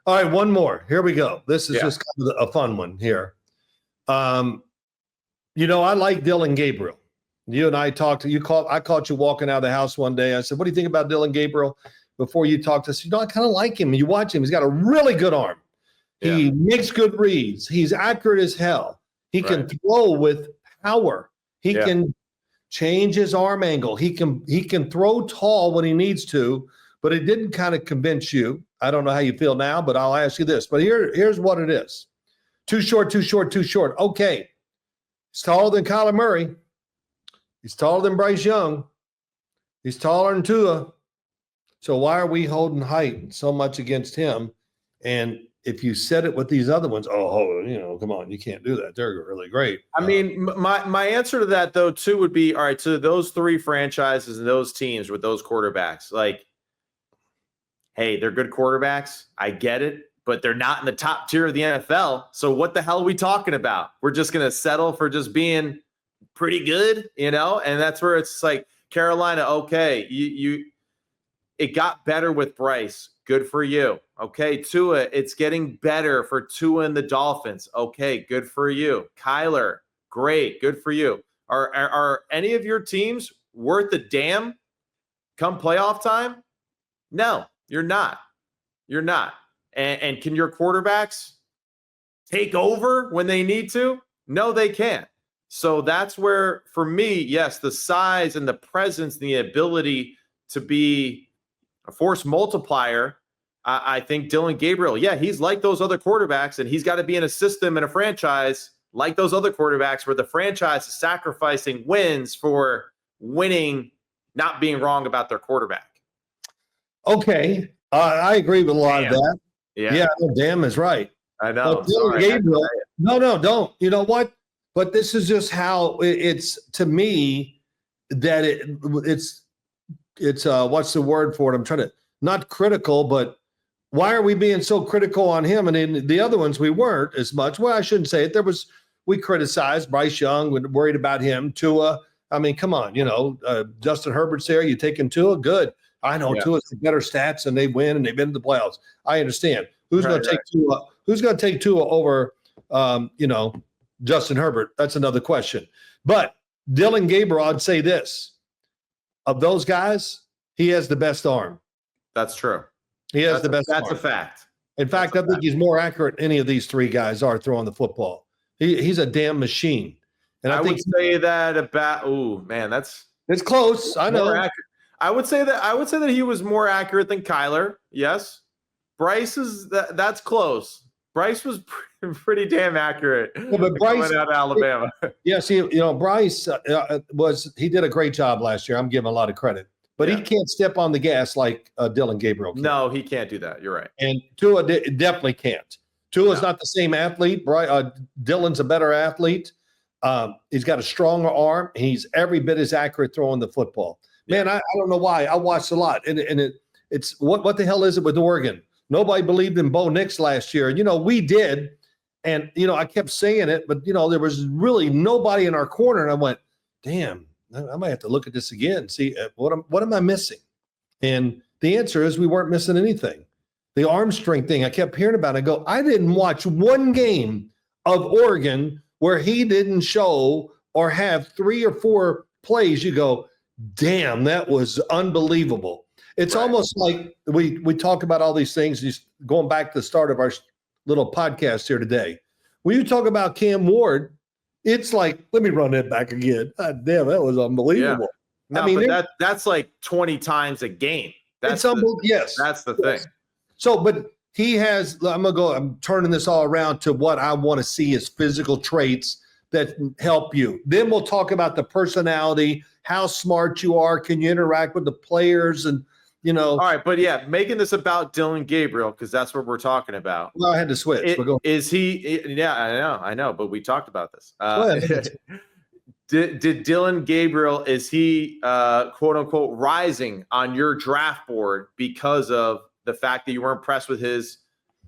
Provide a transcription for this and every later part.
All right, one more. Here we go. This is just kind of a fun one here. I like Dillon Gabriel. You and I talked. I caught you walking out of the house one day. I said, "What do you think about Dillon Gabriel?" Before you talked to us, I kind of like him. You watch him; he's got a really good arm. Yeah. He makes good reads. He's accurate as hell. He can throw with power. He can change his arm angle. He can throw tall when he needs to. But it didn't kind of convince you. I don't know how you feel now, but I'll ask you this. But here's what it is: too short, too short, too short. Okay, he's taller than Kyler Murray. He's taller than Bryce Young. He's taller than Tua. So why are we holding height so much against him? And if you said it with these other ones, come on, you can't do that. They're really great. I mean, my answer to that, though, too, would be, all right, to those three franchises and those teams with those quarterbacks, like, hey, they're good quarterbacks. I get it, but they're not in the top tier of the NFL. So what the hell are we talking about? We're just going to settle for just being pretty good, And that's where it's like, Carolina, okay, it got better with Bryce. Good for you. Okay, Tua, it's getting better for Tua and the Dolphins. Okay, good for you. Kyler, great, good for you. Are any of your teams worth a damn come playoff time? No, you're not. You're not. And can your quarterbacks take over when they need to? No, they can't. So that's where, for me, yes, the size and the presence and the ability to be a force multiplier. I think Dillon Gabriel, he's like those other quarterbacks, and he's got to be in a system and a franchise like those other quarterbacks where the franchise is sacrificing wins for winning, not being wrong about their quarterback. Okay. I agree with a lot of that. Yeah, damn is right. I know. Gabriel, no, don't. You know what? But this is just how it's, to me, that it's what's the word for it? I'm trying to, not critical, but why are we being so critical on him? And in the other ones, we weren't as much. Well, I shouldn't say it. We criticized Bryce Young, we worried about him. Tua, I mean, come on, Justin Herbert's there. You taking Tua? Good. I know Tua's better stats and they win and they've been to the playoffs. I understand. Who's going to take Tua? Who's going to take Tua over, Justin Herbert? That's another question. But Dillon Gabriel, I'd say this. Of those guys, he has the best arm. That's true. He has the best arm. That's a fact. In fact, I think he's more accurate than any of these three guys are throwing the football. He's a damn machine. And I think would say that about, it's close. I know. I would say that he was more accurate than Kyler. Yes. Bryce that's close. Bryce was pretty damn accurate. Yeah, but Bryce coming out of Alabama. Yes, Bryce he did a great job last year. I'm giving a lot of credit, but he can't step on the gas like Dillon Gabriel can. No, he can't do that. You're right. And Tua definitely can't. Tua's not the same athlete. Dillon's a better athlete. He's got a stronger arm. He's every bit as accurate throwing the football. Man, I don't know why. I watched a lot, and it's what the hell is it with Oregon? Nobody believed in Bo Nix last year. We did. And, I kept saying it, but, there was really nobody in our corner. And I went, damn, I might have to look at this again. See, what am I missing? And the answer is we weren't missing anything. The arm strength thing I kept hearing about. I go, I didn't watch one game of Oregon where he didn't show or have 3 or 4 plays. You go, damn, that was unbelievable. It's almost like we talk about all these things, just going back to the start of our little podcast here today. When you talk about Cam Ward, it's like, let me run that back again. God damn, that was unbelievable. Yeah. No, but that's like 20 times a game. That's unbelievable. Yes. That's the thing. So, but he has, I'm turning this all around to what I want to see as physical traits that help you. Then we'll talk about the personality, how smart you are. Can you interact with the players and, All right, but making this about Dillon Gabriel, because that's what we're talking about. Well, I had to switch. Is he? Yeah, I know, but we talked about this. Did Dillon Gabriel, is he quote unquote rising on your draft board because of the fact that you were impressed with his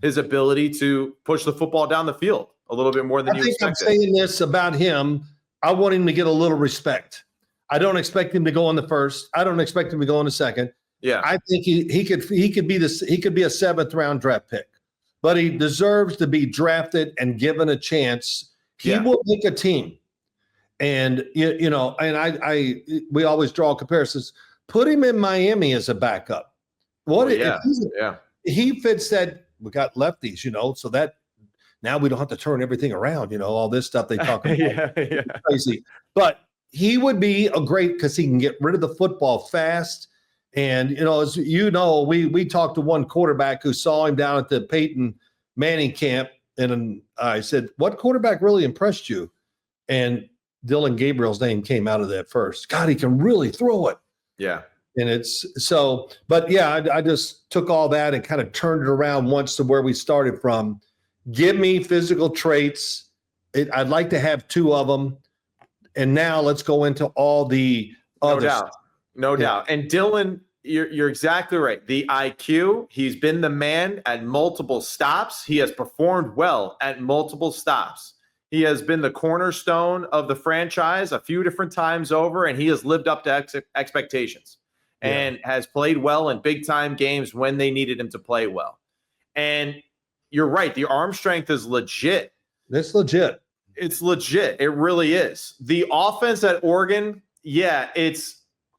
ability to push the football down the field a little bit more than you expected? I'm saying this about him. I want him to get a little respect. I don't expect him to go on the first. I don't expect him to go on the second. Yeah, I think he could be a 7th round draft pick. but he deserves to be drafted and given a chance. He will make a team. And we always draw comparisons. Put him in Miami as a backup. He fits that. We got lefties, so that now we don't have to turn everything around. All this stuff they talk about. Crazy, but he would be a great because he can get rid of the football fast. And as we talked to one quarterback who saw him down at the Peyton Manning camp, and I said, "What quarterback really impressed you?" And Dillon Gabriel's name came out of that first. God, he can really throw it. Yeah. And it's so, but yeah, I just took all that and kind of turned it around once to where we started from. Give me physical traits. I'd like to have 2 of them. And now let's go into all the other stuff. No doubt. And Dillon, you're exactly right. The IQ, he's been the man at multiple stops. He has performed well at multiple stops. He has been the cornerstone of the franchise a few different times over, and he has lived up to expectations and has played well in big-time games when they needed him to play well. And you're right. The arm strength is legit. It's legit. It's legit. It really is. The offense at Oregon, it's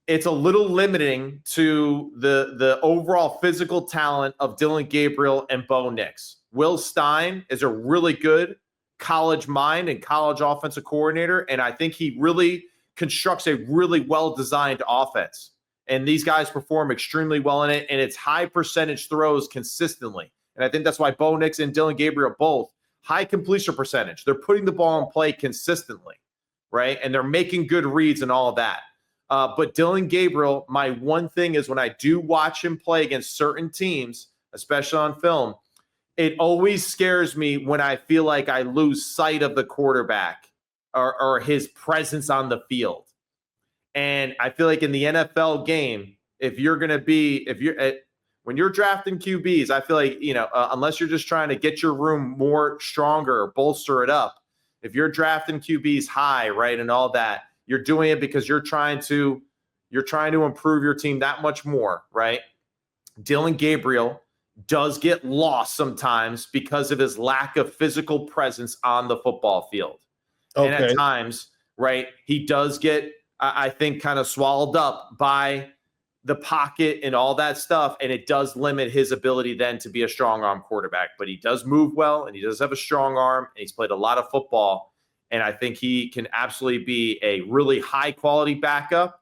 a little limiting to the overall physical talent of Dillon Gabriel and Bo Nix. Will Stein is a really good college mind and college offensive coordinator, and I think he really constructs a really well-designed offense. And these guys perform extremely well in it, and it's high percentage throws consistently. And I think that's why Bo Nix and Dillon Gabriel both high completion percentage. They're putting the ball in play consistently, right? And they're making good reads and all of that. But Dillon Gabriel, my one thing is when I do watch him play against certain teams, especially on film, it always scares me when I feel like I lose sight of the quarterback or his presence on the field. And I feel like in the NFL game, when you're drafting QBs, I feel like, unless you're just trying to get your room more stronger or bolster it up, if you're drafting QBs high, right, and all that, you're doing it because you're trying to improve your team that much more, right? Dillon Gabriel does get lost sometimes because of his lack of physical presence on the football field. Okay. And at times, right, he does get, I think, kind of swallowed up by the pocket and all that stuff, and it does limit his ability then to be a strong arm quarterback. But he does move well, and he does have a strong arm, and he's played a lot of football, and I think he can absolutely be a really high-quality backup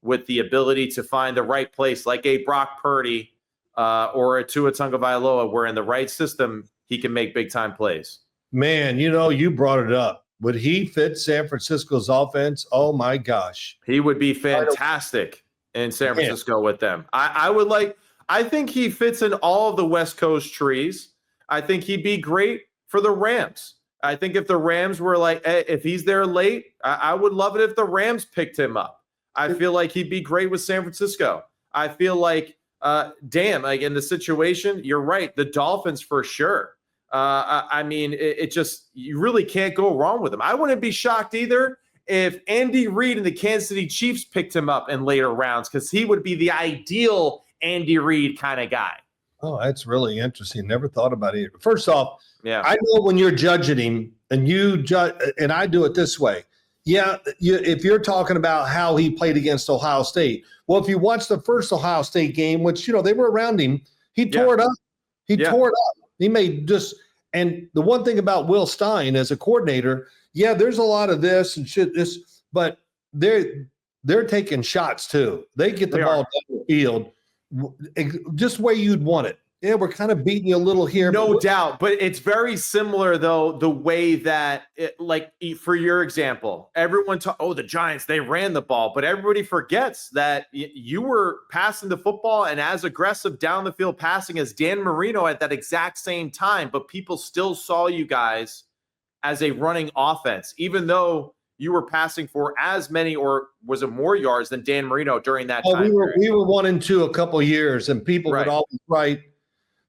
with the ability to find the right place, like a Brock Purdy or a Tua Tagovailoa, where in the right system, he can make big-time plays. Man, you brought it up. Would he fit San Francisco's offense? Oh, my gosh. He would be fantastic in San Francisco with them. I think he fits in all of the West Coast trees. I think he'd be great for the Rams. I think if the Rams were if he's there late, I would love it if the Rams picked him up. I feel like he'd be great with San Francisco. I feel like, in the situation, you're right. The Dolphins for sure. You really can't go wrong with him. I wouldn't be shocked either if Andy Reid and the Kansas City Chiefs picked him up in later rounds, because he would be the ideal Andy Reid kind of guy. Oh, that's really interesting. Never thought about it. First off, I know when you're judging him, and I do it this way. If you're talking about how he played against Ohio State, well, if you watch the first Ohio State game, which they were around him, he tore it up. He tore it up. He made and the one thing about Will Stein as a coordinator, there's a lot of this and shit, but they're taking shots too. They get the ball down the field just the way you'd want it. Yeah, we're kind of beating you a little here. No doubt. But it's very similar, though, the way that, for your example, everyone the Giants, they ran the ball. But everybody forgets that you were passing the football and as aggressive down the field passing as Dan Marino at that exact same time. But people still saw you guys as a running offense, even though you were passing for as many, or was it more yards than Dan Marino during that time? We were 1-2 a couple of years, and people would always write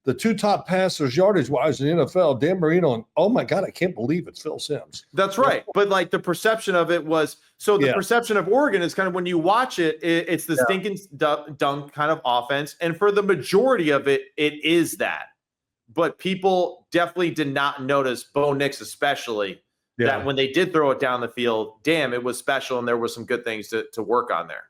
the 2 top passers yardage-wise in the NFL, Dan Marino, and oh my God, I can't believe it's Phil Simms. That's right. But the perception of it was, the perception of Oregon is kind of when you watch it, it's the stinking dunk kind of offense. And for the majority of it, it is that. but people definitely did not notice, Bo Nix especially, that when they did throw it down the field, damn, it was special and there was some good things to work on there.